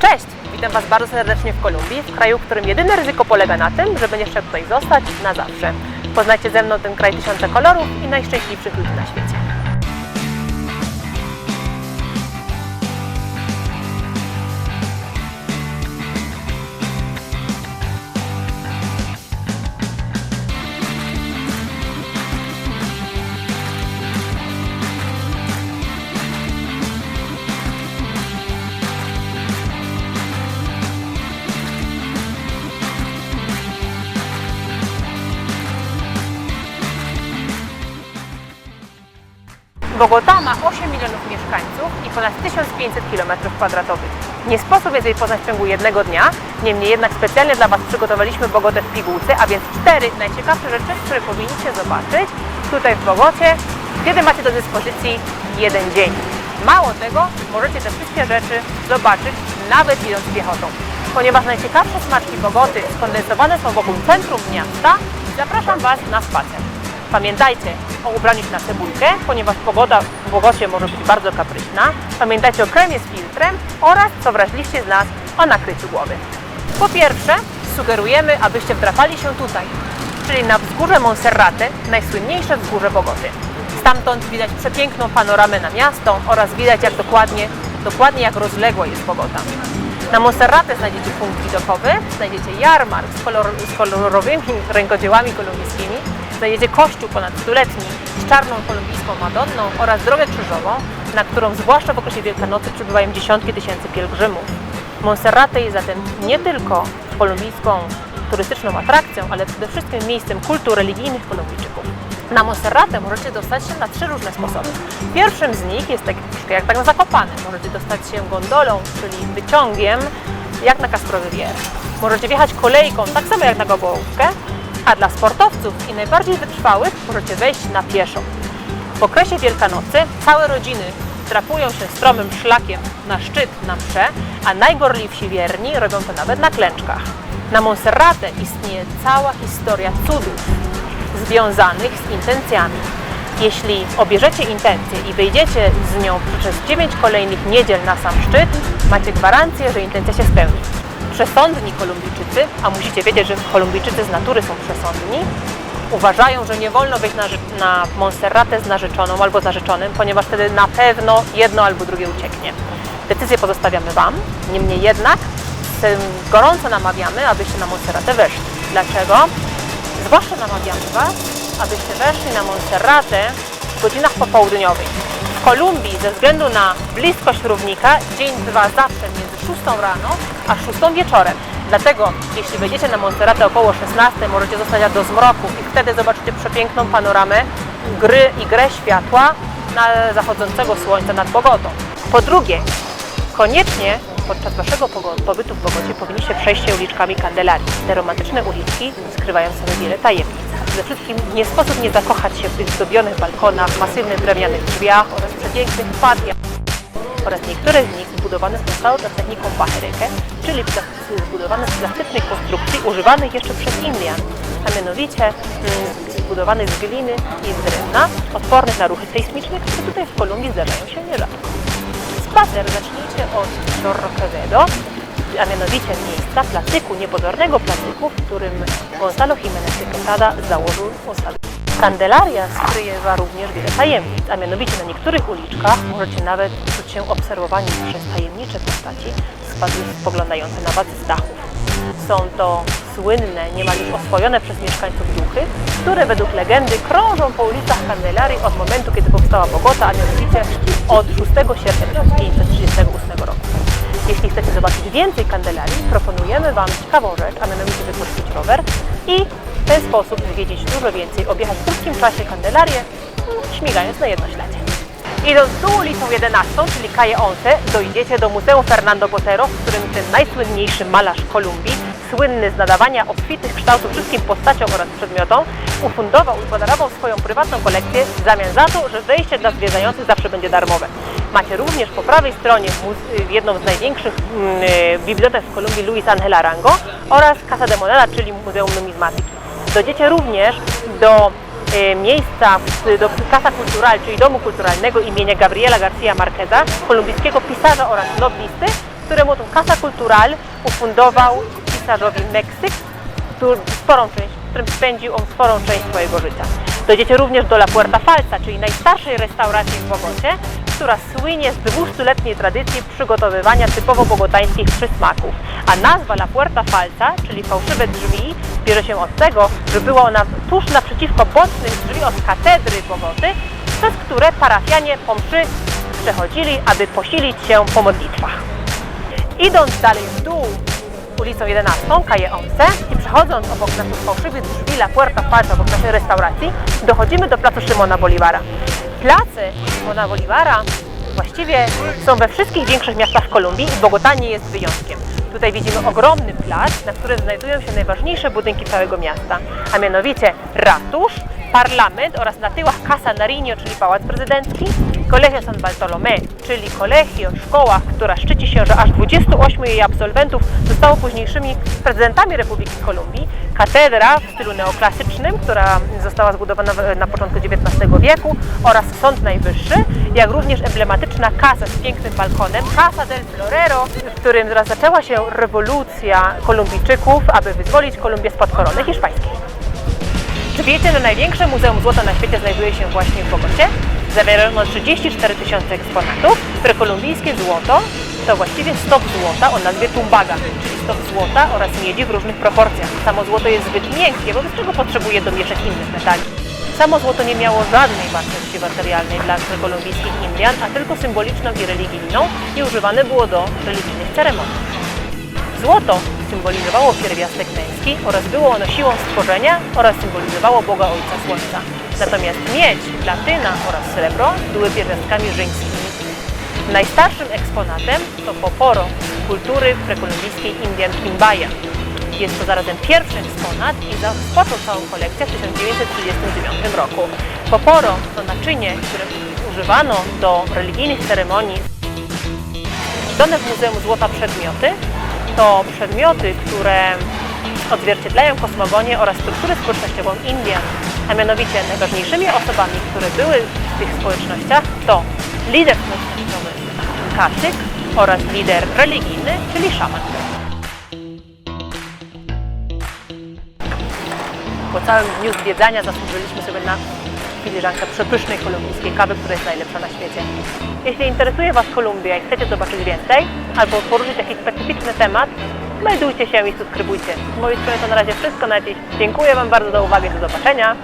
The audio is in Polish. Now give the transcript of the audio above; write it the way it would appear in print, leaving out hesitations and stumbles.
Cześć! Witam Was bardzo serdecznie w Kolumbii, w kraju, w którym jedyne ryzyko polega na tym, że będziesz chciał tutaj zostać na zawsze. Poznajcie ze mną ten kraj tysiąca kolorów i najszczęśliwszych ludzi na świecie. Bogota ma 8 milionów mieszkańców i ponad 1500 km². Nie sposób jest jej poznać w ciągu jednego dnia, niemniej jednak specjalnie dla Was przygotowaliśmy Bogotę w pigułce, a więc 4 najciekawsze rzeczy, które powinniście zobaczyć tutaj w Bogocie, kiedy macie do dyspozycji jeden dzień. Mało tego, możecie te wszystkie rzeczy zobaczyć nawet idąc piechotą. Ponieważ najciekawsze smaczki Bogoty skondensowane są wokół centrum miasta, zapraszam Was na spacer. Pamiętajcie o ubraniu się na cebulkę, ponieważ pogoda w Bogocie może być bardzo kapryśna. Pamiętajcie o kremie z filtrem oraz, co wrażliście z nas, o nakryciu głowy. Po pierwsze, sugerujemy, abyście wdrapali się tutaj, czyli na wzgórze Monserrate, najsłynniejsze wzgórze Bogoty. Stamtąd widać przepiękną panoramę na miasto oraz widać jak dokładnie jak rozległa jest Bogota. Na Monserrate znajdziecie punkt widokowy, znajdziecie jarmark z kolorowymi rękodziełami kolumbijskimi, znajdziecie kościół ponad stuletni z czarną kolumbijską Madonną oraz drogę krzyżową, na którą zwłaszcza w okresie Wielkanocy przybywają dziesiątki tysięcy pielgrzymów. Monserrate jest zatem nie tylko kolumbijską turystyczną atrakcją, ale przede wszystkim miejscem kultu religijnych Kolumbijczyków. Na Monserrate możecie dostać się na 3 różne sposoby. Pierwszym z nich jest troszkę jak tak na Zakopane. Możecie dostać się gondolą, czyli wyciągiem, jak na Castro Riviera. Możecie wjechać kolejką, tak samo jak na Gogołówkę, a dla sportowców i najbardziej wytrwałych możecie wejść na pieszo. W okresie Wielkanocy całe rodziny drapują się stromym szlakiem na szczyt na msze, a najgorliwsi wierni robią to nawet na klęczkach. Na Monserrate istnieje cała historia cudów związanych z intencjami. Jeśli obierzecie intencję i wyjdziecie z nią przez 9 kolejnych niedziel na sam szczyt, macie gwarancję, że intencja się spełni. Przesądni Kolumbijczycy, a musicie wiedzieć, że Kolumbijczycy z natury są przesądni, uważają, że nie wolno wejść na Monserrate z narzeczoną albo z narzeczonym, ponieważ wtedy na pewno jedno albo drugie ucieknie. Decyzję pozostawiamy Wam, niemniej jednak gorąco namawiamy, abyście na Monserrate weszli. Dlaczego? Zwłaszcza namawiamy Was, abyście weszli na Monserrate w godzinach popołudniowych. W Kolumbii ze względu na bliskość równika dzień trwa zawsze między 6 rano a 6 wieczorem. Dlatego jeśli wejdziecie na Monserrate około 16, możecie zostać aż do zmroku i wtedy zobaczycie przepiękną panoramę grę światła na zachodzącego słońca nad Bogotą. Po drugie, koniecznie podczas Waszego pobytu w Bogocie powinniście przejść się uliczkami Candelarii. Te romantyczne uliczki skrywają w sobie wiele tajemnic. Przede wszystkim nie sposób nie zakochać się w tych zdobionych balkonach, masywnych drewnianych drzwiach oraz przepięknych patiach. Oraz niektóre z nich zbudowane zostały za techniką pajereque, czyli zbudowane z plastycznych konstrukcji używanych jeszcze przez Indian, a mianowicie zbudowanych z gliny i z drewna, odpornych na ruchy sejsmiczne, które tutaj w Kolumbii zdarzają się nierzadko. Spacer zacznijcie od Chorro Quevedo, a mianowicie miejsca placyku, niepozornego placyku, w którym Gonzalo Jiménez de Quesada założył osadę. Candelaria skrywa również wiele tajemnic, a mianowicie na niektórych uliczkach możecie nawet czuć się obserwowani przez tajemnicze postaci spoglądające na Was z dachów. Są to słynne, niemal już oswojone przez mieszkańców duchy, które według legendy krążą po ulicach Candelarii od momentu, kiedy powstała Bogota, a mianowicie od 6 sierpnia 1538 roku. Jeśli chcecie zobaczyć więcej Candelarii, proponujemy Wam ciekawą rzecz, a mianowicie wypożyczyć rower i w ten sposób zwiedzić dużo więcej, objechać w krótkim czasie Candelarię, śmigając na jednośladzie. Idąc tu ulicą 11, czyli Calle 11, dojdziecie do Muzeum Fernando Botero, w którym ten najsłynniejszy malarz Kolumbii, słynny z nadawania obfitych kształtów wszystkim postaciom oraz przedmiotom, ufundował i podarował swoją prywatną kolekcję w zamian za to, że wejście dla zwiedzających zawsze będzie darmowe. Macie również po prawej stronie jedną z największych bibliotek w Kolumbii Luis Ángel Arango oraz Casa de Moneda, czyli Muzeum Numizmatyki. Dojdziecie również do miejsca, do Casa Cultural, czyli Domu Kulturalnego imienia Gabriela García Márqueza, kolumbijskiego pisarza oraz noblisty, któremu tą Casa Cultural ufundował pisarzowi Meksyk, w którym spędził on sporą część swojego życia. Dojdziecie również do La Puerta Falsa, czyli najstarszej restauracji w Bogocie, która słynie z 200-letniej tradycji przygotowywania typowo bogotańskich przysmaków. A nazwa La Puerta Falsa, czyli fałszywe drzwi, bierze się od tego, że była ona tuż naprzeciwko bocznych drzwi od katedry Bogoty, przez które parafianie po mszy przechodzili, aby posilić się po modlitwach. Idąc dalej w dół ulicą 11, Calle Once, i przechodząc obok naszych fałszywych drzwi La Puerta Falsa, obok naszej restauracji, dochodzimy do placu Szymona Bolívara. Place Szymona Bolívara właściwie są we wszystkich większych miastach Kolumbii i Bogota nie jest wyjątkiem. Tutaj widzimy ogromny plac, na którym znajdują się najważniejsze budynki całego miasta, a mianowicie ratusz, parlament oraz na tyłach Casa Nariño, czyli pałac prezydencki, Colegio San Bartolomé, czyli kolegio, szkoła, która szczyci się, że aż 28 jej absolwentów zostało późniejszymi prezydentami Republiki Kolumbii, katedra w stylu neoklasycznym, która została zbudowana na początku XIX wieku, oraz Sąd Najwyższy, jak również emblematyczna casa z pięknym balkonem, Casa del Florero, w którym zaczęła się rewolucja Kolumbijczyków, aby wyzwolić Kolumbię spod korony hiszpańskiej. Czy wiecie, że największe muzeum złota na świecie znajduje się właśnie w Bogocie? Zawiera ono 34 000 eksponatów. Prekolumbijskie złoto to właściwie stop złota o nazwie tumbaga, czyli stop złota oraz miedzi w różnych proporcjach. Samo złoto jest zbyt miękkie, wobec czego potrzebuje domieszek innych metali. Samo złoto nie miało żadnej wartości materialnej dla prekolumbijskich Indian, a tylko symboliczną i religijną, i używane było do religijnych ceremonii. Złoto symbolizowało pierwiastek męski oraz było ono siłą stworzenia oraz symbolizowało Boga Ojca Słońca. Natomiast miedź, platyna oraz srebro były pierwiastkami żeńskimi. Najstarszym eksponatem to poporo z kultury prekolumbijskiej Indian Quimbaya. Jest to zarazem pierwszy eksponat i rozpoczął całą kolekcję w 1939 roku. Poporo to naczynie, które używano do religijnych ceremonii. Dane w Muzeum Złota przedmioty to przedmioty, które odzwierciedlają kosmogonię oraz strukturę społecznościową Indian, a mianowicie najważniejszymi osobami, które były w tych społecznościach, to lider społecznościowy kacyk oraz lider religijny, czyli szaman. Po całym dniu zwiedzania zasłużyliśmy sobie na filiżankę przepysznej kolumbijskiej kawy, która jest najlepsza na świecie. Jeśli interesuje Was Kolumbia i chcecie zobaczyć więcej, albo poruszyć jakiś specyficzny temat, meldujcie się i subskrybujcie. Z mojej strony to na razie wszystko na dziś. Dziękuję Wam bardzo za uwagę, do zobaczenia.